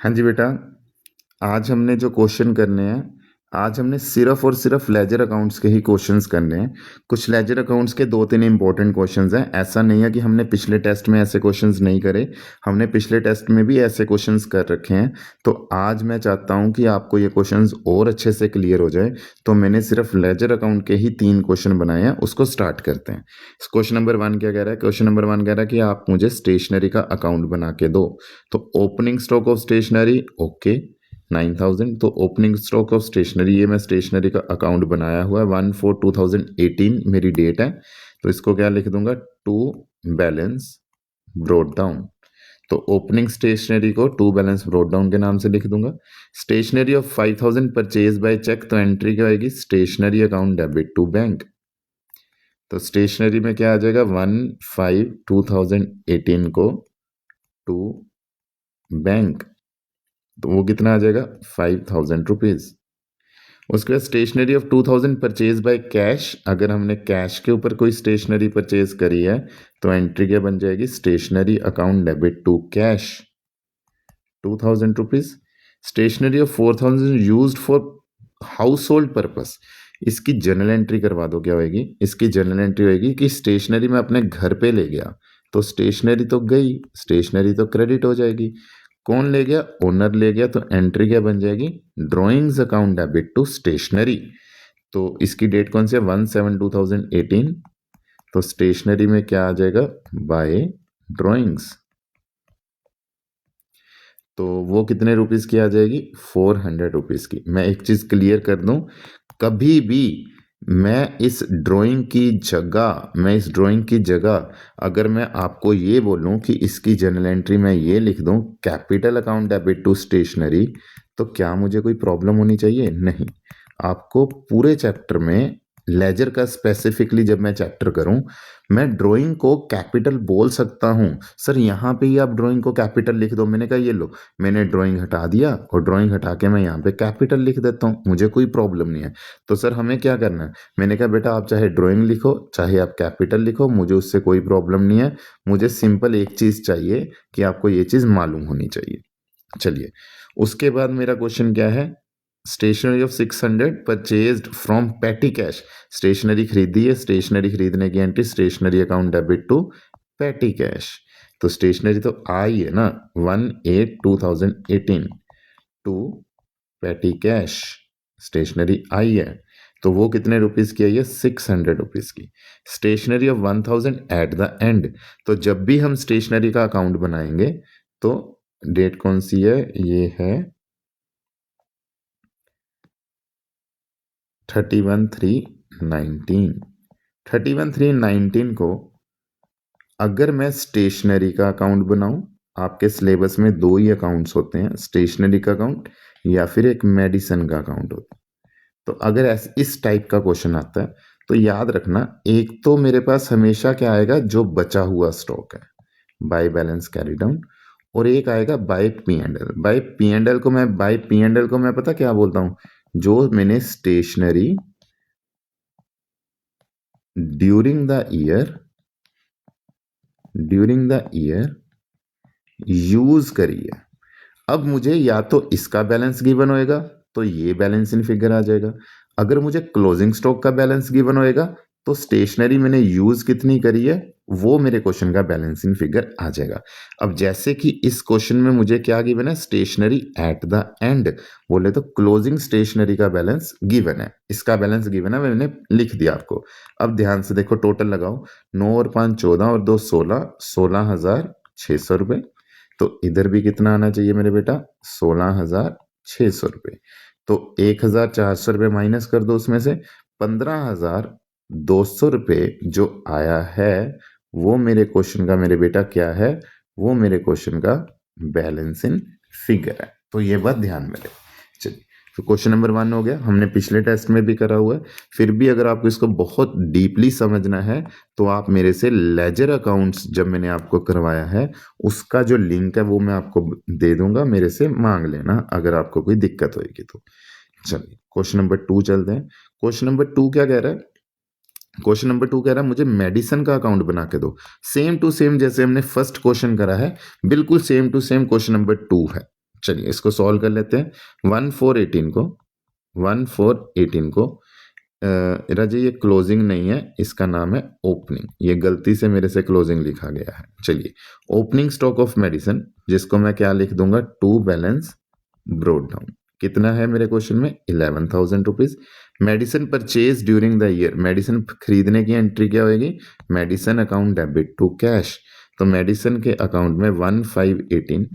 हाँ जी बेटा, आज हमने जो क्वेश्चन करने हैं, आज हमने सिर्फ और सिर्फ लेजर अकाउंट्स के ही क्वेश्चंस करने हैं। कुछ लेजर अकाउंट्स के 2-3 इंपॉर्टेंट क्वेश्चंस हैं। ऐसा नहीं है कि हमने पिछले टेस्ट में ऐसे क्वेश्चंस नहीं करे, हमने पिछले टेस्ट में भी ऐसे क्वेश्चंस कर रखे हैं। तो आज मैं चाहता हूं कि आपको ये क्वेश्चंस और अच्छे से क्लियर हो जाए। तो मैंने सिर्फ लेजर अकाउंट के ही 3 क्वेश्चन बनाए हैं, उसको स्टार्ट करते हैं। क्वेश्चन नंबर 1 क्या कह रहा है? क्वेश्चन नंबर 1 कह रहा है कि आप मुझे स्टेशनरी का अकाउंट बना के दो। तो opening stock of stationery, okay, 9000। तो ओपनिंग स्टॉक ऑफ स्टेशनरी, ये मैं स्टेशनरी का अकाउंट बनाया हुआ है। 1/4/2018 मेरी डेट है। तो इसको क्या लिख दूंगा? To balance brought down. तो ओपनिंग स्टेशनरी को टू बैलेंस ब्रोड डाउन के नाम से लिख दूंगा। Stationery of 5000 purchase by cheque, तो एंट्री क्या आएगी? Stationery account debit to bank. तो स्टेशनरी में क्या आ जाएगा? 1/5/2018 को टू बैंक, तो वो कितना आ जाएगा? 5000 रुपीज। उसके बाद stationery of 2000 purchase by cash, अगर हमने कैश के ऊपर कोई स्टेशनरी परचेज करी है तो एंट्री क्या बन जाएगी? Stationery account debit to cash, 2000 rupees. Stationery of 4000 use for household purpose, इसकी जनरल एंट्री करवा दो। क्या होगी इसकी जनरल एंट्री? होगी कि स्टेशनरी में अपने घर पे ले गया, तो स्टेशनरी तो गई, स्टेशनरी तो क्रेडिट हो जाएगी। कौन ले गया? ओनर ले गया, तो एंट्री क्या बन जाएगी? Drawings account debit to stationery. तो इसकी डेट कौन सी है? 1/7/2018। तो स्टेशनरी में क्या आ जाएगा? By drawings. तो वो कितने रुपीस की आ जाएगी? 400 रुपीज की। मैं एक चीज क्लियर कर दूं, कभी भी मैं इस ड्राइंग की जगह अगर मैं आपको ये बोलूं कि इसकी जनरल एंट्री मैं ये लिख दूं capital account debit to stationery, तो क्या मुझे कोई प्रॉब्लम होनी चाहिए? नहीं। आपको पूरे चैप्टर में लेजर का स्पेसिफिकली जब मैं चैप्टर करूं, मैं ड्राइंग को कैपिटल बोल सकता हूं। सर यहाँ पे ही आप ड्राइंग को कैपिटल लिख दो। मैंने कहा ये लो, मैंने ड्राइंग हटा दिया और ड्राइंग हटा के मैं यहाँ पे कैपिटल लिख देता हूँ, मुझे कोई प्रॉब्लम नहीं है। तो सर हमें क्या करना है? मैंने कहा बेटा आप चाहे ड्राइंग लिखो चाहे आप कैपिटल लिखो, मुझे उससे कोई प्रॉब्लम नहीं है। मुझे सिंपल एक चीज़ चाहिए कि आपको ये चीज़ मालूम होनी चाहिए। चलिए, उसके बाद मेरा क्वेश्चन क्या है? Stationery of 600 purchased from petty cash. Stationery खरीदी है, स्टेशनरी खरीदने की entry stationery account debit to petty cash. तो स्टेशनरी तो आई है ना, 1/8/2018 टू पेटी कैश, स्टेशनरी आई है। तो वो कितने रुपीस की आई है? 600 रुपीज की। Stationery of 1000 at the end, तो जब भी हम स्टेशनरी का अकाउंट बनाएंगे तो डेट कौन सी है? ये है 31/3/19। 31/3/19 को अगर मैं स्टेशनरी का अकाउंट बनाऊं, आपके सिलेबस में दो ही अकाउंट्स होते हैं, स्टेशनरी का अकाउंट या फिर एक मेडिसिन का अकाउंट होता है। तो अगर इस टाइप का क्वेश्चन आता है तो याद रखना, एक तो मेरे पास हमेशा क्या आएगा? जो बचा हुआ स्टॉक है, बाय बैलेंस कैरी डाउन, और एक आएगा by P and L. By P and L को मैं पता क्या बोलता हूं? जो मैंने stationery during the year use करी है। अब मुझे या तो इसका बैलेंस गिवन होएगा तो ये बैलेंस इन फिगर आ जाएगा। अगर मुझे क्लोजिंग स्टॉक का बैलेंस गिवन होएगा तो स्टेशनरी मैंने यूज कितनी करी है वो मेरे क्वेश्चन का बैलेंस इन फिगर आ जाएगा। अब जैसे कि इस क्वेश्चन में मुझे क्या गिवन है? स्टेशनरी एट द एंड, बोले तो क्लोजिंग स्टेशनरी का बैलेंस गिवन है, इसका बैलेंस गिवन है, मैंने लिख दिया आपको। अब ध्यान से देखो, टोटल लगाओ, 9 और 5 14 और 2 16, 16,600 रुपये। तो इधर भी कितना आना चाहिए मेरे बेटा? 16,600 रुपये। तो 1,400 रुपये माइनस कर दो उसमें से, 15,200 रुपये जो आया है वो मेरे क्वेश्चन का मेरे बेटा क्या है? वो मेरे क्वेश्चन का बैलेंस इन फिगर है। तो ये बात ध्यान में रहे। चलिए, तो क्वेश्चन नंबर 1 हो गया, हमने पिछले टेस्ट में भी करा हुआ है। फिर भी अगर आपको इसको बहुत डीपली समझना है तो आप मेरे से लेजर अकाउंट्स जब मैंने आपको करवाया है उसका जो लिंक है वो मैं आपको दे दूंगा, मेरे से मांग लेना अगर आपको कोई दिक्कत होगी तो। चलिए क्वेश्चन नंबर 2 चलते हैं। क्वेश्चन नंबर 2 क्या कह रहा है? क्वेश्चन नंबर 2 कह रहा है मुझे मेडिसिन का अकाउंट बना के दो। सेम टू सेम जैसे हमने फर्स्ट क्वेश्चन करा है, बिल्कुल same to same question number 2 है। चलिए इसको सॉल्व कर लेते हैं। 1418 को राजे ये क्लोजिंग नहीं है, इसका नाम है ओपनिंग। ये गलती से मेरे से क्लोजिंग लिखा गया है। चलिए ओपनिंग स्टॉक ऑफ मेडिसिन, जिसको मैं क्या लिख दूंगा, टू बैलेंस ब्रोड डाउन। कितना है मेरे क्वेश्चन में, 11,000 rupees. Medicine purchase during the year, medicine खरीदने की एंट्री क्या होगी, medicine account debit to cash. तो मेडिसिन के अकाउंट में 1518,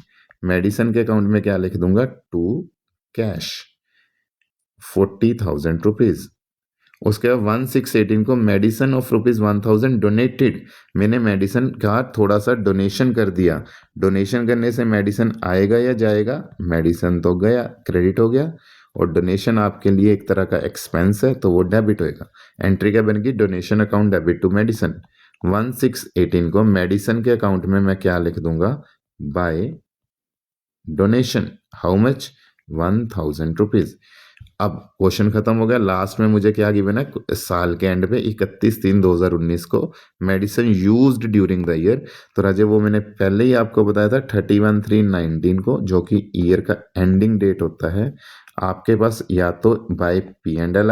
मेडिसिन के अकाउंट में क्या लिख दूंगा, टू कैश 40,000 रुपीज। उसके बाद 1618 को मेडिसिन ऑफ रुपीज 1000 डोनेटेड, मैंने मेडिसिन का थोड़ा सा डोनेशन कर दिया। डोनेशन करने से मेडिसिन आएगा या जाएगा, मेडिसिन तो गया, क्रेडिट हो गया। और डोनेशन आपके लिए एक तरह का एक्सपेंस है तो वो डेबिट होएगा। एंट्री क्या बनेगी, donation account debit to medicine. 1618 को मेडिसिन के अकाउंट में मैं क्या लिख दूंगा, by donation how much, 1000 rupees. अब क्वेश्चन खत्म हो गया। लास्ट में मुझे क्या गिवन है, साल के एंड पे 31/3/2019 को medicine used during the year. तो राजे वो मैंने पहले ही आपको बताया था 31/3/19 को, जो कि ईयर का एंडिंग डेट होता है। आपके पास या तो बाय P&L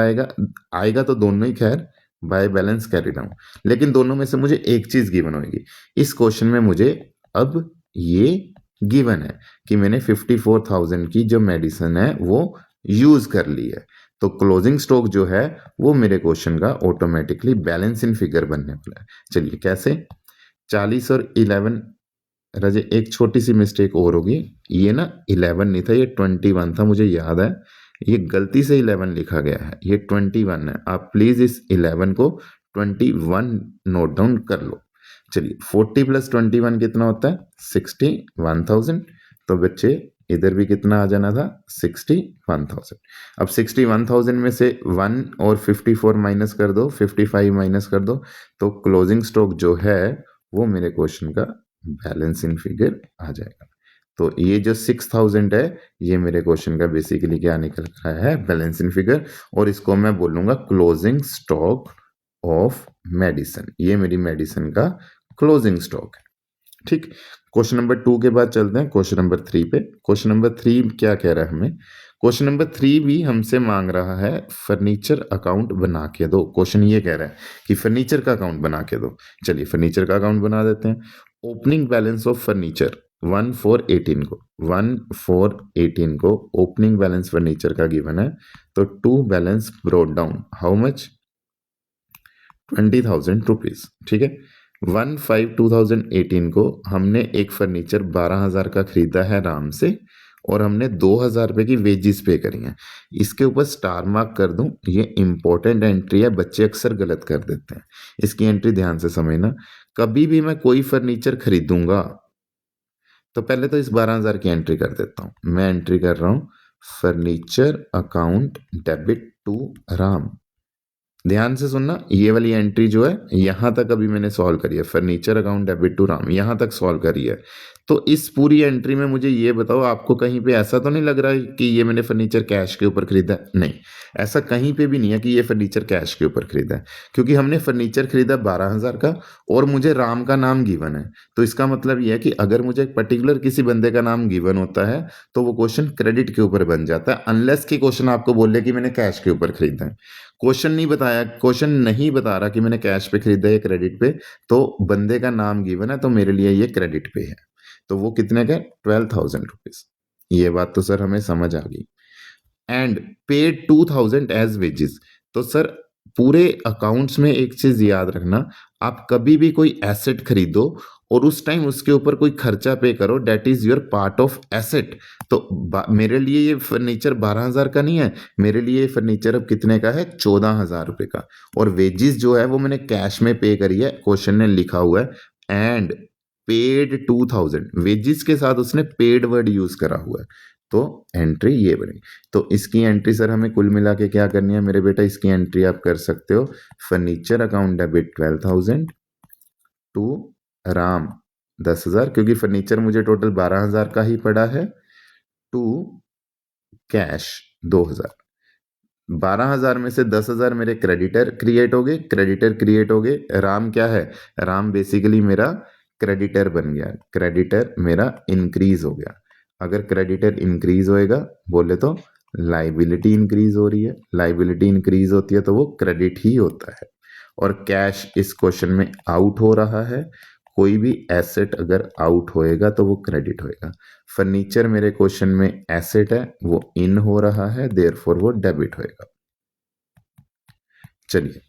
आएगा तो दोनों ही, खैर बाय बैलेंस कैरी डाउन, लेकिन दोनों में से मुझे एक चीज गिवन होगी। इस क्वेश्चन में मुझे अब ये गिवन है कि मैंने 54,000 की जो मेडिसिन है वो यूज कर ली है। तो क्लोजिंग स्टॉक जो है वो मेरे क्वेश्चन का ऑटोमेटिकली बैलेंस इन फिगर बनने वाला है। चलिए कैसे, 40 और 11, रजे एक छोटी सी मिस्टेक और होगी, ये ना 11 नहीं था, ये 21 था, मुझे याद है। ये गलती से 11 लिखा गया है, ये 21 है। आप प्लीज इस 11 को 21 नोट डाउन कर लो। चलिए 40 + 21 कितना होता है, 61,000। तो बच्चे इधर भी कितना आ जाना था, 61,000। अब 61,000 में से 1 और 54 माइनस कर दो, 55 माइनस कर दो, तो क्लोजिंग स्टॉक जो है वो मेरे क्वेश्चन का बैलेंस इन फिगर आ जाएगा। तो ये जो 6,000 है ये मेरे क्वेश्चन का बेसिकली क्या निकल रहा है, बैलेंस इन फिगर। और इसको मैं बोलूंगा क्लोजिंग स्टॉक ऑफ मेडिसिन। ये मेरी मेडिसिन का क्लोजिंग स्टॉक है। ठीक, क्वेश्चन नंबर 2 के बाद चलते हैं क्वेश्चन नंबर 3 पे। क्वेश्चन नंबर 3 क्या कह रहा है हमें, क्वेश्चन नंबर 3 भी हमसे मांग रहा है फर्नीचर अकाउंट बना के दो। क्वेश्चन ये कह रहा है कि फर्नीचर का अकाउंट बना के दो। चलिए फर्नीचर का अकाउंट बना देते हैं। ओपनिंग बैलेंस ऑफ फर्नीचर 1418 को ओपनिंग बैलेंस फर्नीचर का गिवन है। तो to balance brought down how much, 20,000 rupees. ठीक है, 1/5/2018 को हमने एक फर्नीचर 12,000 का खरीदा है राम से, और हमने 2,000 रुपये की वेजिस पे करी हैं। इसके ऊपर स्टार मार्क कर दूं, ये इंपॉर्टेंट एंट्री है, बच्चे अक्सर गलत कर देते हैं। इसकी एंट्री ध्यान से समझना। कभी भी मैं कोई फर्नीचर खरीदूंगा तो पहले तो इस 12,000 की एंट्री कर देता हूं। मैं एंट्री कर रहा हूं furniture account debit to Ram. ध्यान से सुनना, ये वाली एंट्री जो है यहां तक अभी मैंने सॉल्व करी है, furniture account debit to Ram, यहां तक सॉल्व करी है। तो इस पूरी एंट्री में मुझे ये बताओ, आपको कहीं पे ऐसा तो नहीं लग रहा है कि ये मैंने फर्नीचर कैश के ऊपर खरीदा है? नहीं, ऐसा कहीं पे भी नहीं है कि ये फर्नीचर कैश के ऊपर खरीदा है, क्योंकि हमने फर्नीचर खरीदा 12,000 का और मुझे राम का नाम गिवन है। तो इसका मतलब यह है कि अगर मुझे पर्टिकुलर किसी बंदे का नाम गिवन होता है तो वो क्वेश्चन क्रेडिट के ऊपर बन जाता है, अनलेस कि क्वेश्चन आपको बोले कि मैंने कैश के ऊपर खरीदा है। क्वेश्चन नहीं बताया, क्वेश्चन नहीं बता रहा कि मैंने कैश पे खरीदा है या क्रेडिट पे, तो बंदे का नाम गिवन है तो मेरे लिए ये क्रेडिट पे है। तो वो कितने का, 12,000 रुपीज। ये बात तो सर हमें समझ आ गई। And paid 2,000 as wages. तो सर पूरे अकाउंट्स में एक चीज याद रखना, आप कभी भी कोई एसेट खरीदो और उस टाइम उसके ऊपर कोई खर्चा पे करो, that is your part of asset. तो मेरे लिए ये फर्नीचर 12,000 का नहीं है, मेरे लिए ये फर्नीचर अब कितने का है, 14,000 रुपए का। और वेजिस जो है वो मैंने कैश में पे करी है, क्वेश्चन ने लिखा हुआ है एंड पेड 2,000, वेजिस के साथ उसने पेड वर्ड यूज करा हुआ है। तो एंट्री ये बनी। तो इसकी एंट्री सर हमें कुल मिला के क्या करनी है मेरे बेटा, इसकी एंट्री आप कर सकते हो, furniture account debit 12,000 to Ram 10,000, क्योंकि फर्नीचर मुझे टोटल 12,000 का ही पड़ा है, टू कैश 2,000। 12,000 में से 10,000 मेरे क्रेडिटर क्रिएट हो गए। राम क्या है, राम बेसिकली मेरा क्रेडिटर बन गया, क्रेडिटर मेरा इंक्रीज हो गया। अगर क्रेडिटर इंक्रीज होएगा बोले तो लाइबिलिटी इंक्रीज हो रही है, लाइबिलिटी इंक्रीज होती है तो वो क्रेडिट ही होता है। और कैश इस क्वेश्चन में आउट हो रहा है, कोई भी एसेट अगर आउट होएगा तो वो क्रेडिट होएगा। फर्नीचर मेरे क्वेश्चन में एसेट है, वो इन हो रहा है, देयरफॉर वो डेबिट होएगा। चलिए,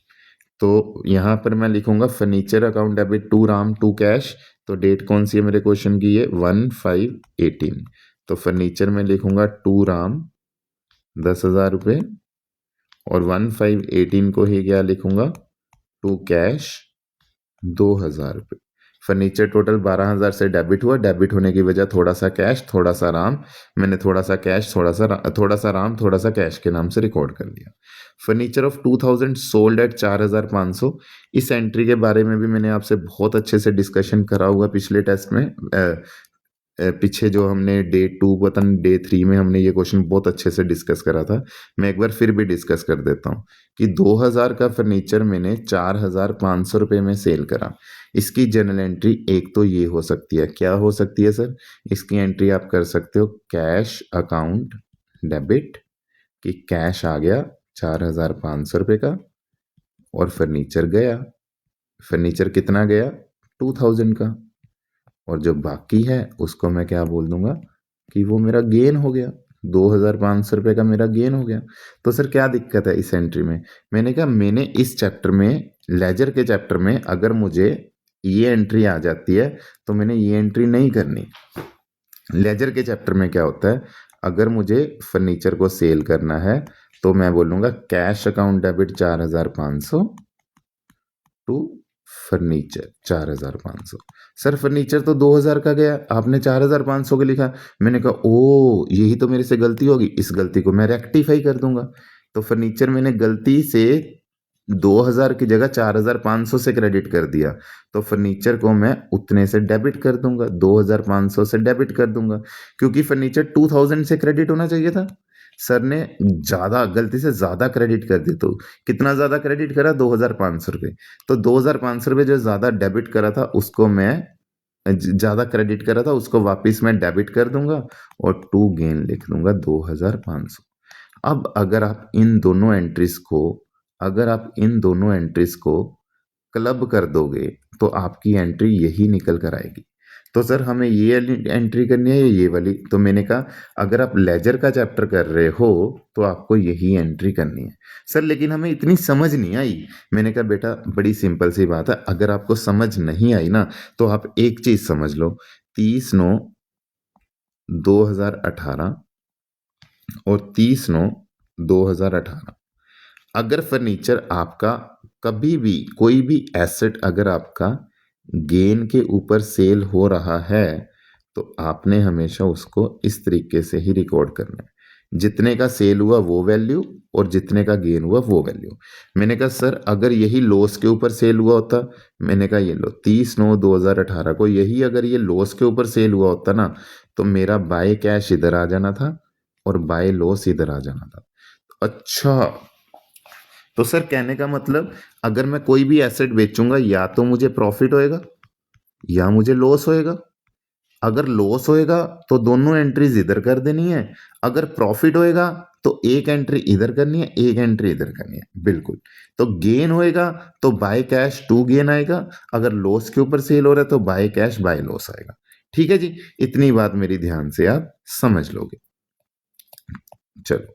तो यहां पर मैं लिखूंगा furniture account debit to Ram to cash. तो डेट कौन सी है मेरे क्वेश्चन की, ये 1/5/18। तो फर्नीचर में लिखूंगा टू राम 10,000 रुपये, और 1/5/18 को ही क्या लिखूंगा, टू कैश 2,000 रुपये। फर्नीचर टोटल 12,000 से डेबिट हुआ, डेबिट होने की वजह थोड़ा सा कैश थोड़ा सा राम, मैंने थोड़ा सा कैश थोड़ा सा राम थोड़ा सा कैश के नाम से रिकॉर्ड कर लिया। Furniture of 2000 sold at 4,500। इस एंट्री के बारे में भी मैंने आपसे बहुत अच्छे से डिस्कशन करा हुआ पिछले टेस्ट में, पीछे जो हमने डे 2 वतन डे 3 में हमने ये क्वेश्चन बहुत अच्छे से डिस्कस करा था। मैं एक बार फिर भी डिस्कस कर देता हूँ कि 2000 का फर्नीचर मैंने 4,500 रुपये में सेल करा। इसकी जर्नल एंट्री एक तो ये हो सकती है, क्या हो सकती है सर, इसकी एंट्री आप कर सकते हो कैश अकाउंट डेबिट, कि कैश आ गया 4,500 रुपये का और फर्नीचर गया, फर्नीचर कितना गया 2000 का, और जो बाकी है उसको मैं क्या बोल दूंगा कि वो मेरा गेन हो गया, 2,500 रुपये का मेरा गेन हो गया। तो सर क्या दिक्कत है इस एंट्री में, मैंने कहा मैंने इस चैप्टर में, लेजर के चैप्टर में अगर मुझे ये एंट्री आ जाती है तो मैंने ये एंट्री नहीं करनी। लेजर के चैप्टर में क्या होता है, अगर मुझे फर्नीचर को सेल करना है तो मैं बोलूँगा cash account debit 4,500 to furniture 4,500। Sir furniture तो 2,000 का गया, आपने 4,500 का लिखा। मैंने कहा ओ यही तो मेरे से गलती होगी, इस गलती को मैं रेक्टिफाई कर दूंगा। तो फर्नीचर मैंने गलती से 2,000 की जगह 4,500 से क्रेडिट कर दिया, तो फर्नीचर को मैं उतने से डेबिट कर दूंगा, 2,500 से डेबिट कर दूंगा, क्योंकि फर्नीचर 2,000 से क्रेडिट होना चाहिए था। सर ने ज़्यादा गलती से ज़्यादा क्रेडिट कर दी, तो कितना ज़्यादा क्रेडिट करा, 2,500 रुपये। तो 2,500 रुपये जो ज़्यादा डेबिट करा था उसको मैं, ज़्यादा क्रेडिट करा था उसको वापस मैं डेबिट कर दूंगा और टू गेन लिख दूंगा 2,500। अब अगर आप इन दोनों एंट्रीज को, अगर आप इन दोनों एंट्रीज को क्लब कर दोगे तो आपकी एंट्री यही निकल कर आएगी। तो सर हमें ये एंट्री करनी है या ये वाली, तो मैंने कहा अगर आप लेजर का चैप्टर कर रहे हो तो आपको यही एंट्री करनी है। सर लेकिन हमें इतनी समझ नहीं आई। मैंने कहा बेटा बड़ी सिंपल सी बात है, अगर आपको समझ नहीं आई ना तो आप एक चीज समझ लो, 30/9/2018 और 30/9/2018, अगर फर्नीचर आपका कभी भी कोई भी एसेट अगर आपका गेन के ऊपर सेल हो रहा है तो आपने हमेशा उसको इस तरीके से ही रिकॉर्ड करना है, जितने का सेल हुआ वो वैल्यू और जितने का गेन हुआ वो वैल्यू। मैंने कहा सर अगर यही लॉस के ऊपर सेल हुआ होता, मैंने कहा ये लो 30/9/2018 को यही अगर ये लॉस के ऊपर सेल हुआ होता ना तो मेरा बाय कैश इधर आ जाना था और बाय लॉस इधर आ जाना था। अच्छा, तो सर कहने का मतलब अगर मैं कोई भी एसेट बेचूंगा या तो मुझे प्रॉफिट होएगा या मुझे लॉस होएगा। अगर लॉस होएगा तो दोनों एंट्रीज इधर कर देनी है, अगर प्रॉफिट होएगा तो एक एंट्री इधर करनी है एक एंट्री इधर करनी है, बिल्कुल। तो गेन होएगा तो बाय कैश टू गेन आएगा, अगर लॉस के ऊपर सेल हो रहा है तो बाय कैश बाय लॉस आएगा। ठीक है जी, इतनी बात मेरी ध्यान से आप समझ लोगे। चलो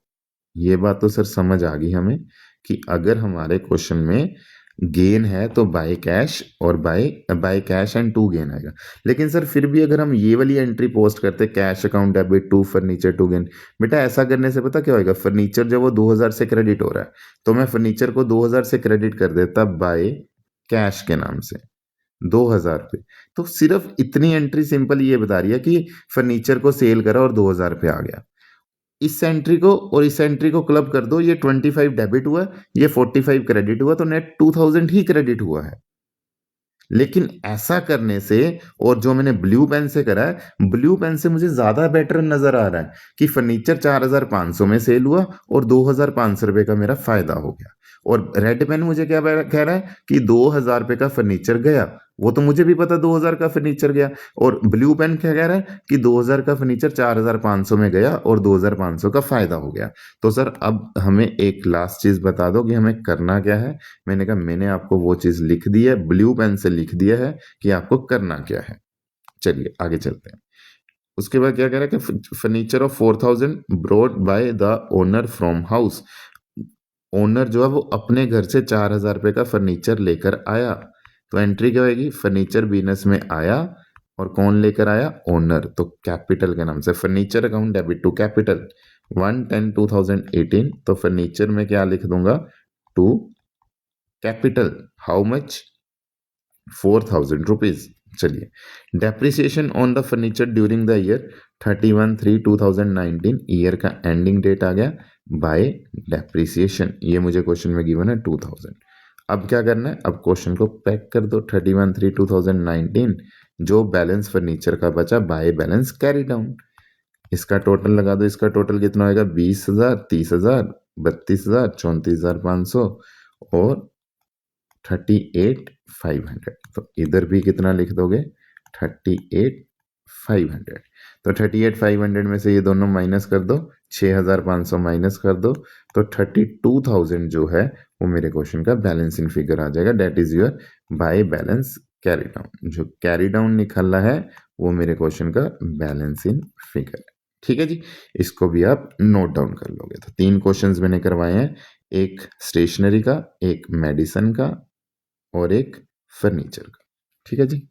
ये बात तो सर समझ आ गई हमें कि अगर हमारे क्वेश्चन में गेन है तो बाय कैश और by cash and to gain आएगा। लेकिन सर फिर भी अगर हम ये वाली एंट्री पोस्ट करते cash account debit to furniture to gain, बेटा ऐसा करने से पता क्या होएगा, फर्नीचर जब वो 2,000 से क्रेडिट हो रहा है तो मैं फर्नीचर को 2,000 से क्रेडिट कर देता बाय कैश के नाम से 2,000 रुपये। तो सिर्फ इतनी एंट्री सिंपल ये बता रही है कि फर्नीचर को सेल करा और 2,000 रुपये आ गया। इस एंट्री को और इस एंट्री को क्लब कर दो, ये 25 डेबिट हुआ, ये 45 क्रेडिट हुआ, तो नेट 2,000 ही क्रेडिट हुआ है। लेकिन ऐसा करने से, और जो मैंने ब्लू पेन से करा है, ब्लू पेन से मुझे ज्यादा बेटर नजर आ रहा है कि फर्नीचर 4,500 में सेल हुआ और 2,500 रुपये का मेरा फायदा हो गया। और रेड पेन मुझे क्या कह रहा है कि 2,000 रुपये का फर्नीचर गया, वो तो मुझे भी पता 2000 का फर्नीचर गया, और ब्लू पेन क्या कह रहा है कि 2000 का फर्नीचर 4500 में गया और 2500 का फायदा हो गया। तो सर अब हमें एक लास्ट चीज बता दो कि हमें करना क्या है। मैंने कहा मैंने आपको वो चीज लिख दी है, ब्लू पेन से लिख दिया है कि आपको करना क्या है। चलिए आगे चलते हैं। उसके बाद क्या कह रहा है कि furniture of 4000 brought by the owner from house. Owner जो है वो अपने घर से 4000 रुपये का फर्नीचर लेकर आया। तो एंट्री क्या होगी, फर्नीचर बिजनेस में आया, और कौन लेकर आया, ओनर। तो कैपिटल के नाम से furniture account debit to capital 1/10/2018। तो फर्नीचर में क्या लिख दूंगा, to capital how much, 4000 rupees. चलिए, depreciation on the furniture during the year 31/3/2019, year का एंडिंग डेट आ गया बाय डेप्रिसिएशन। ये मुझे क्वेश्चन में गिवन है 2000। अब क्या करना है, अब क्वेश्चन को पैक कर दो। 31/3/2019 जो बैलेंस फर्नीचर का बचा बाय बैलेंस कैरी डाउन, इसका टोटल लगा दो। इसका टोटल कितना होगा, 20,000, 30,000, 32,000, 34,500 और 38,500। तो इधर भी कितना लिख दोगे, 38,500। तो 38,500 में से ये दोनों माइनस कर दो, 6,500 माइनस कर दो, तो 32,000 जो है वो मेरे क्वेश्चन का बैलेंस इन फिगर आ जाएगा। That is your by balance carry down. जो कैरी डाउन निकलना है वो मेरे क्वेश्चन का बैलेंस इन फिगर है। ठीक है जी, इसको भी आप नोट डाउन कर लोगे। तो 3 क्वेश्चंस मैंने करवाए हैं, एक स्टेशनरी का, एक मेडिसिन का और एक फर्नीचर का। ठीक है जी।